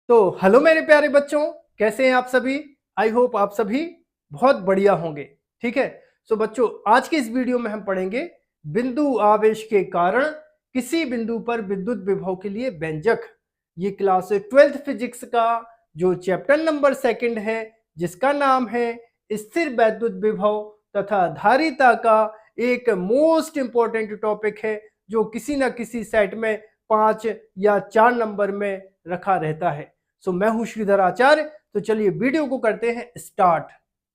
तो हेलो मेरे प्यारे बच्चों, कैसे हैं आप सभी। आई होप आप सभी बहुत बढ़िया होंगे। ठीक है। सो बच्चों, आज के इस वीडियो में हम पढ़ेंगे बिंदु आवेश के कारण किसी बिंदु पर विद्युत विभव के लिए व्यंजक। ये क्लास 12th फिजिक्स का जो चैप्टर नंबर 2 है, जिसका नाम है स्थिर वैद्युत विभव तथा धारिता का एक मोस्ट इंपॉर्टेंट टॉपिक है, जो किसी न किसी सेट में 5 या 4 नंबर में रखा रहता है। सो मैं हूं श्रीधर आचार्य। तो चलिए वीडियो को करते हैं स्टार्ट।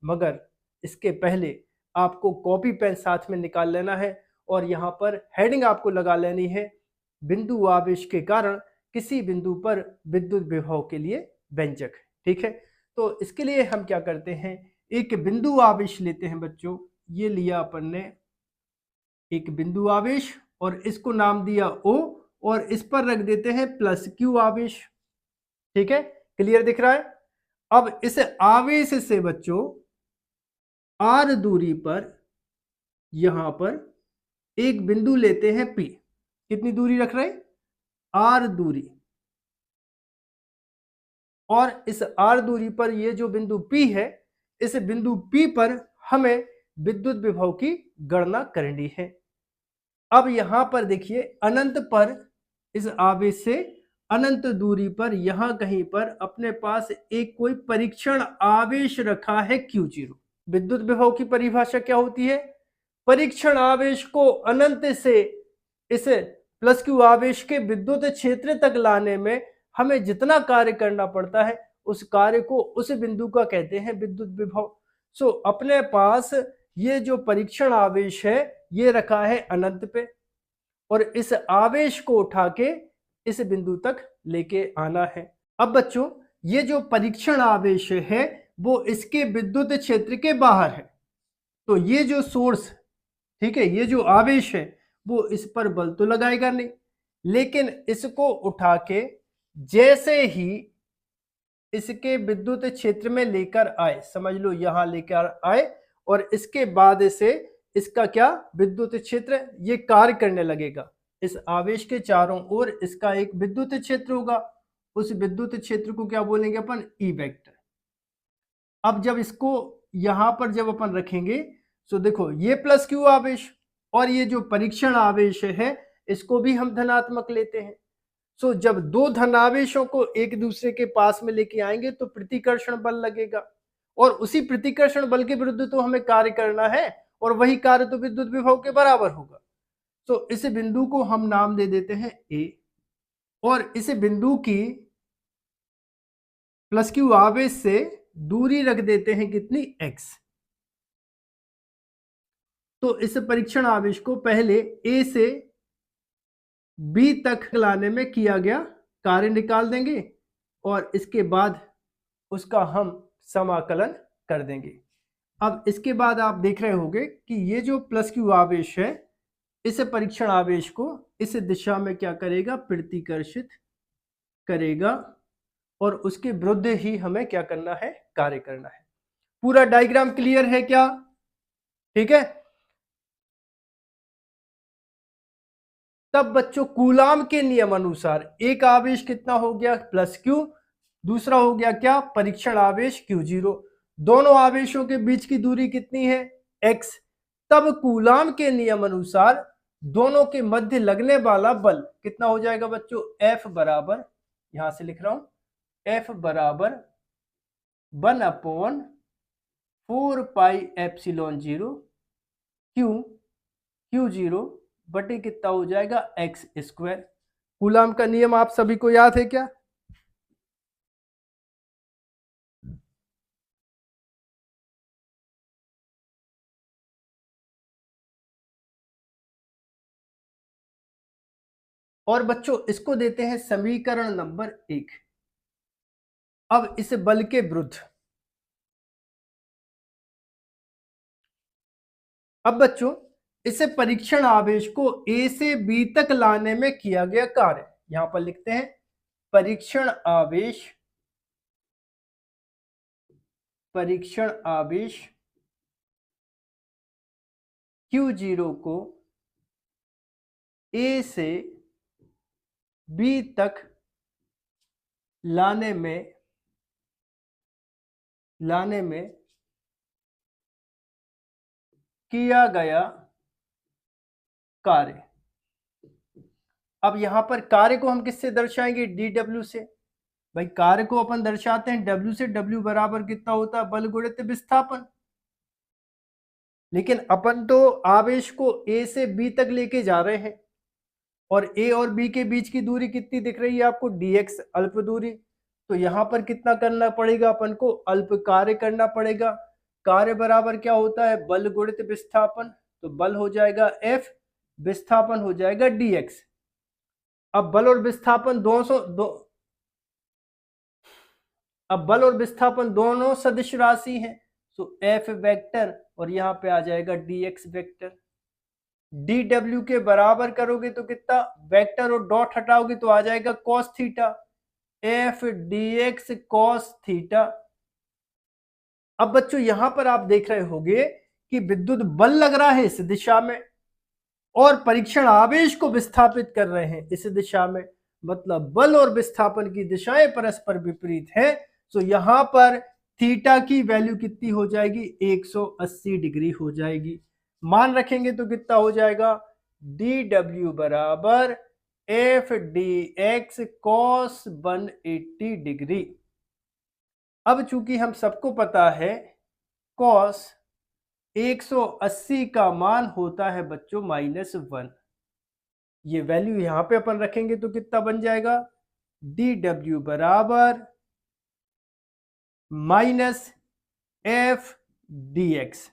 मगर इसके पहले आपको कॉपी पेन साथ में निकाल लेना है और यहाँ पर हेडिंग आपको लगा लेनी है, बिंदु आवेश के कारण किसी बिंदु पर विद्युत विभव के लिए व्यंजक। ठीक है। तो इसके लिए हम क्या करते हैं, एक बिंदु आवेश लेते हैं बच्चों। ये लिया अपन ने एक बिंदु आवेश और इसको नाम दिया O, और इस पर रख देते हैं प्लस Q आवेश। ठीक है, क्लियर दिख रहा है। अब इस आवेश से बच्चों r दूरी पर यहां पर एक बिंदु लेते हैं P। कितनी दूरी रख रहे हैं, r दूरी। और इस r दूरी पर ये जो बिंदु P है, इस बिंदु P पर हमें विद्युत विभव की गणना करनी है। अब यहां पर देखिए, अनंत पर इस आवेश से अनंत दूरी पर यहां कहीं पर अपने पास एक कोई परीक्षण आवेश रखा है Q0। विद्युत विभव की परिभाषा क्या होती है, परीक्षण आवेश को अनंत से इस प्लस Q आवेश के विद्युत क्षेत्र तक लाने में हमें जितना कार्य करना पड़ता है, उस कार्य को उस बिंदु का कहते हैं विद्युत विभव। सो अपने पास ये जो परीक्षण आवेश है, ये रखा है अनंत पे, और इस आवेश को उठा के इस बिंदु तक लेके आना है। अब बच्चों, ये जो परीक्षण आवेश है वो इसके विद्युत क्षेत्र के बाहर है। तो ये जो सोर्स, ठीक है, ये जो आवेश है वो इस पर बल तो लगाएगा नहीं, लेकिन इसको उठा के जैसे ही इसके विद्युत क्षेत्र में लेकर आए, समझ लो यहां लेकर आए, और इसके बाद से इसका क्या विद्युत क्षेत्र ये कार्य करने लगेगा। इस आवेश के चारों ओर इसका एक विद्युत क्षेत्र होगा। उस विद्युत क्षेत्र को क्या बोलेंगे अपन, ई वेक्टर। अब जब इसको यहां पर जब अपन रखेंगे, तो देखो ये प्लस क्यू आवेश और ये जो परीक्षण आवेश है, इसको भी हम धनात्मक लेते हैं। सो जब दो धनावेशों को एक दूसरे के पास में लेके आएंगे तो प्रतिकर्षण बल लगेगा, और उसी प्रतिकर्षण बल के विरुद्ध तो हमें कार्य करना है, और वही कार्य तो विद्युत विभव के बराबर होगा। तो इस बिंदु को हम नाम दे देते हैं ए, और इस बिंदु की प्लस क्यू आवेश से दूरी रख देते हैं कितनी, x। तो इस परीक्षण आवेश को पहले ए से बी तक लाने में किया गया कार्य निकाल देंगे, और इसके बाद उसका हम समाकलन कर देंगे। अब इसके बाद आप देख रहे होंगे कि ये जो प्लस क्यू आवेश है, इस परीक्षण आवेश को इस दिशा में क्या करेगा, प्रतिकर्षित करेगा, और उसके विरुद्ध ही हमें क्या करना है, कार्य करना है। पूरा डायग्राम क्लियर है क्या, ठीक है। तब बच्चों कूलाम के नियम अनुसार एक आवेश कितना हो गया, प्लस क्यू, दूसरा हो गया क्या, परीक्षण आवेश Q0। दोनों आवेशों के बीच की दूरी कितनी है, x। तब कूलाम के नियम अनुसार दोनों के मध्य लगने वाला बल कितना हो जाएगा बच्चों, F बराबर, यहां से लिख रहा हूं, F बराबर 1/4πε0 Q0 बटे कितना हो जाएगा, एक्स स्क्वायर। कूलाम का नियम आप सभी को याद है क्या। और बच्चों इसको देते हैं समीकरण नंबर 1। अब इस बल के विरुद्ध, अब बच्चों इस परीक्षण आवेश को ए से बी तक लाने में किया गया कार्य, यहां पर लिखते हैं परीक्षण आवेश, परीक्षण आवेश Q0 को ए से बी तक लाने में किया गया कार्य। अब यहां पर कार्य को हम किससे दर्शाएंगे? DW से। भाई कार्य को अपन दर्शाते हैं W से। W बराबर कितना होता है? बल गुणित विस्थापन। लेकिन अपन तो आवेश को A से B तक लेके जा रहे हैं, और A और B के बीच की दूरी कितनी दिख रही है आपको? dx, अल्प दूरी। तो यहां पर कितना करना पड़ेगा अपन को? अल्प कार्य करना पड़ेगा। कार्य बराबर क्या होता है? बल गुणित विस्थापन। तो बल हो जाएगा F, विस्थापन हो जाएगा dx। अब बल और विस्थापन अब बल और विस्थापन दोनों सदिश राशि हैं, तो F वेक्टर और यहां पे आ जाएगा dx वेक्टर। dw के बराबर करोगे तो कितना? वेक्टर और डॉट हटाओगे तो आ जाएगा cos theta. F dx cos theta. अब बच्चों यहां पर आप देख रहे होंगे कि विद्युत बल लग रहा है इस दिशा में, और परीक्षण आवेश को विस्थापित कर रहे हैं इस दिशा में। मतलब बल और विस्थापन की दिशाएं परस्पर विपरीत है। तो यहां पर थीटा की वैल्यू कितनी हो जाएगी? 180 डिग्री हो जाएगी। मान रखेंगे तो कितना हो जाएगा? dw बराबर f dx cos 180 डिग्री। अब चूंकि हम सबको पता है cos 180 का मान होता है बच्चों -1। ये वैल्यू यहां पे अपन रखेंगे तो कितना बन जाएगा? dw बराबर -f dx।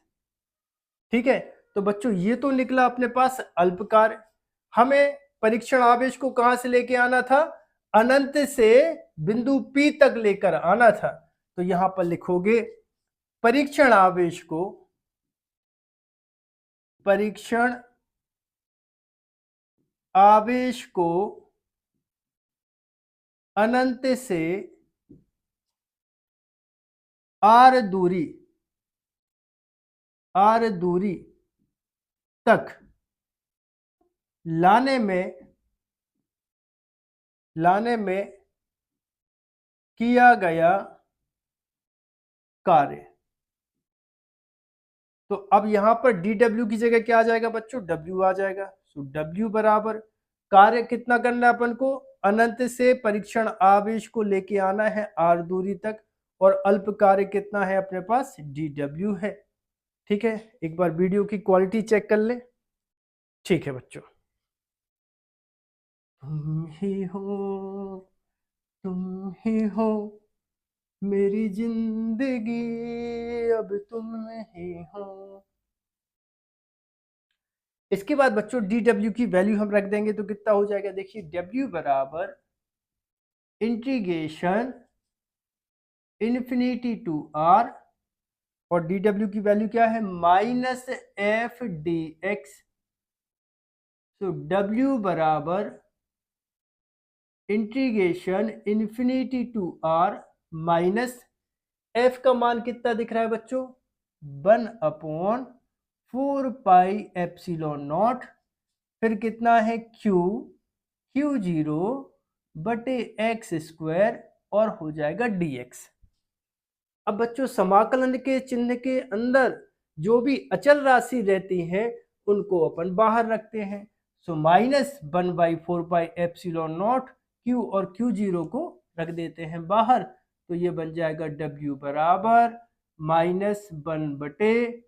ठीक है, तो बच्चों ये तो निकला अपने पास अल्पकार। हमें परीक्षण आवेश को कहां से लेके आना था? अनंत से बिंदु P तक लेकर आना था। तो यहां पर लिखोगे परीक्षण आवेश को अनंत से r दूरी तक लाने में किया गया कार्य। तो अब यहां पर dw की जगह क्या आ जाएगा बच्चों? w आ जाएगा। तो w बराबर कार्य कितना करना है अपन को? अनंत से परीक्षण आवेश को लेके आना है r दूरी तक, और अल्प कार्य कितना है अपने पास? dw है। ठीक है, एक बार वीडियो की क्वालिटी चेक कर ले। ठीक है बच्चों, तुम ही हो मेरी जिंदगी, अब तुम ही हो। इसके बाद बच्चों dw की वैल्यू हम रख देंगे तो कितना हो जाएगा? देखिए w बराबर इंटीग्रेशन इन्फिनिटी टू r, और dw की वैल्यू क्या है? -f dx। तो w बराबर integration infinity to r minus f का मान कितना दिख रहा है बच्चों? 1/4 पाई एप्सिलॉन नॉट। फिर कितना है? Q0 बटे x स्क्वायर, और हो जाएगा dx। अब बच्चों समाकलन के चिन्ह के अंदर जो भी अचल राशि रहती है उनको अपन बाहर रखते हैं। सो -1/4 पाई एप्सिलॉन नॉट, Q और Q0 को रख देते हैं बाहर। तो ये बन जाएगा W बराबर -1 बटे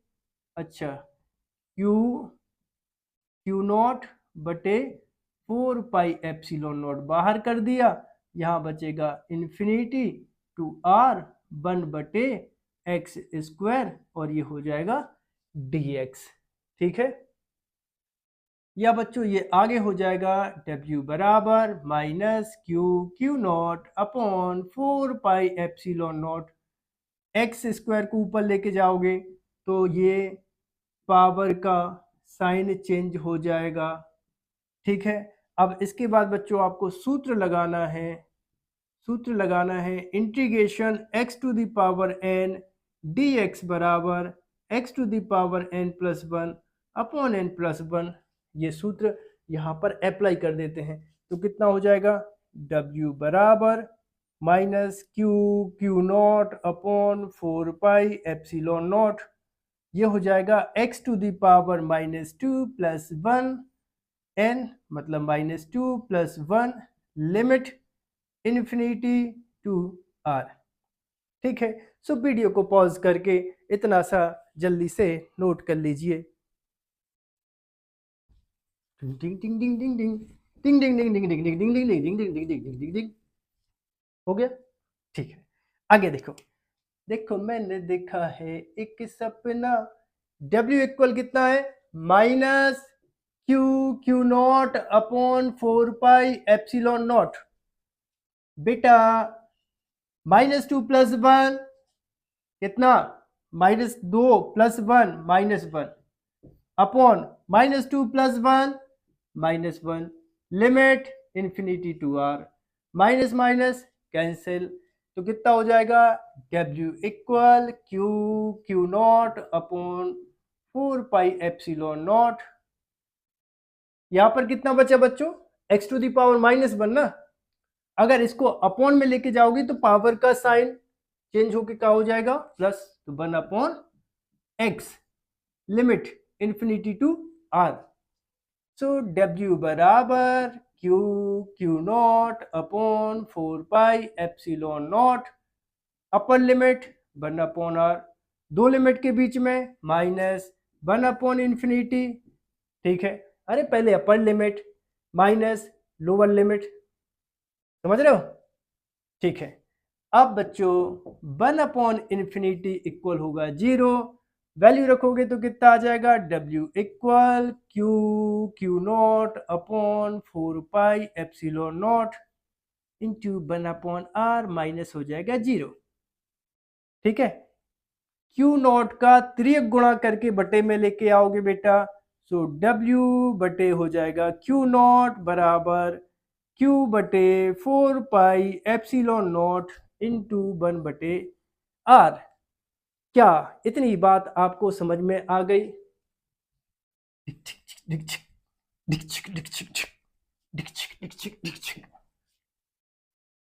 Q0 बटे 4 पाई एप्सिलॉन नॉट बाहर कर दिया। यहाँ बचेगा इन्फिनिटी टू r 1 बटे x स्क्वायर, और ये हो जाएगा dx। ठीक है, या बच्चों ये आगे हो जाएगा W बराबर -Q0 upon 4 pi epsilon not. x square को ऊपर लेके जाओगे तो ये पावर का साइन चेंज हो जाएगा। ठीक है, अब इसके बाद बच्चों आपको सूत्र लगाना है integration x to the power n dx बराबर x to the power n plus 1 upon n plus 1। ये सूत्र यहाँ पर अप्लाई कर देते हैं तो कितना हो जाएगा? W बराबर minus Q naught upon 4 pi epsilon naught, ये हो जाएगा x to the power -2 plus 1 n, मतलब -2 plus 1 limit infinity to r। ठीक है, सो वीडियो को पॉज करके इतना सा जल्दी से नोट कर लीजिए। टिंग टिंग टिंग टिंग टिंग टिंग टिंग टिंग टिंग टिंग टिंग टिंग टिंग टिंग टिंग टिंग टिंग टिंग टिंग। हो गया? ठीक है, आगे देखो। देखो मैंने देखा है एक सपना, W इक्वल कितना है? Minus Q naught upon 4 pi epsilon naught. बेटा -2 प्लस 1 कितना? -2 प्लस 1 -1 अपॉन -2 plus 1 -1 limit infinity to r, minus minus cancel, तो कितना हो जाएगा? W equal Q naught upon 4 pi epsilon naught. यहां पर कितना बचा बच्चों? x टू दी पावर -1 ना। अगर इसको अपॉन में लेके जाओगी तो पावर का साइन चेंज होके क्या हो जाएगा? प्लस, तो 1 upon x limit infinity to r। So W बराबर Q naught upon 4 pi epsilon naught, upper limit 1 upon r, दो लिमिट के बीच में -1 अपॉन इन्फिनिटी। ठीक है, अरे पहले upper limit minus lower limit, समझ रहे हो? ठीक है, अब बच्चों 1 अपॉन इन्फिनिटी इक्वल होगा 0, वैल्यू रखोगे तो कितना आ जाएगा? W equal Q naught upon 4 pi epsilon not into 1 upon r, minus हो जाएगा 0। ठीक है, क्यू नॉट का त्रियक गुणा करके बटे में लेके आओगे बेटा, सो W बटे हो जाएगा क्यू नॉट बराबर Q बटे 4 पाई एप्सिलॉन नॉट इंटू 1 बटे r। क्या इतनी बात आपको समझ में आ गई?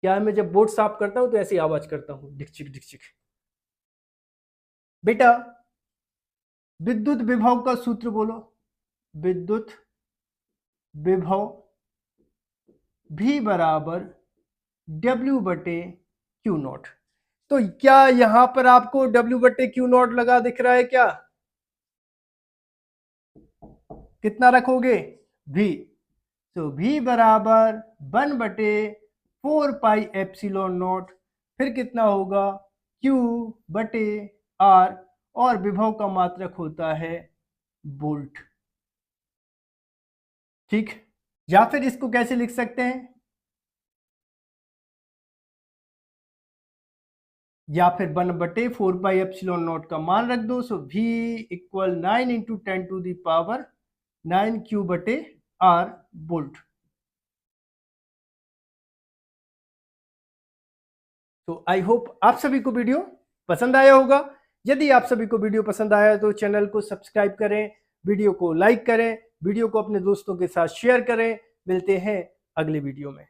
क्या मैं जब बोर्ड साफ करता हूं तो ऐसी आवाज करता हूं, डिकचिक डिकचिक। बेटा विद्युत विभव का सूत्र बोलो। विद्युत विभव V बराबर W बटे क्यू नॉट। तो क्या यहां पर आपको W बटे क्यू नॉट लगा दिख रहा है क्या? कितना रखोगे? V, तो V बराबर 1 बटे 4 पाई एप्सिलॉन नॉट, फिर कितना होगा? Q बटे R, और विभव का मात्रक होता है वोल्ट। ठीक, या फिर इसको कैसे लिख सकते हैं? या फिर 1 बटे 4 पाई एप्सिलॉन नॉट का मान रख दो, so V equal 9 into 10 to the power 9 Q बटे R वोल्ट। तो आई होप आप सभी को वीडियो पसंद आया होगा। यदि आप सभी को वीडियो पसंद आया तो चैनल को सब्सक्राइब करें, वीडियो को लाइक करें, वीडियो को अपने दोस्तों के साथ शेयर करें। मिलते हैं अगले वीडियो में।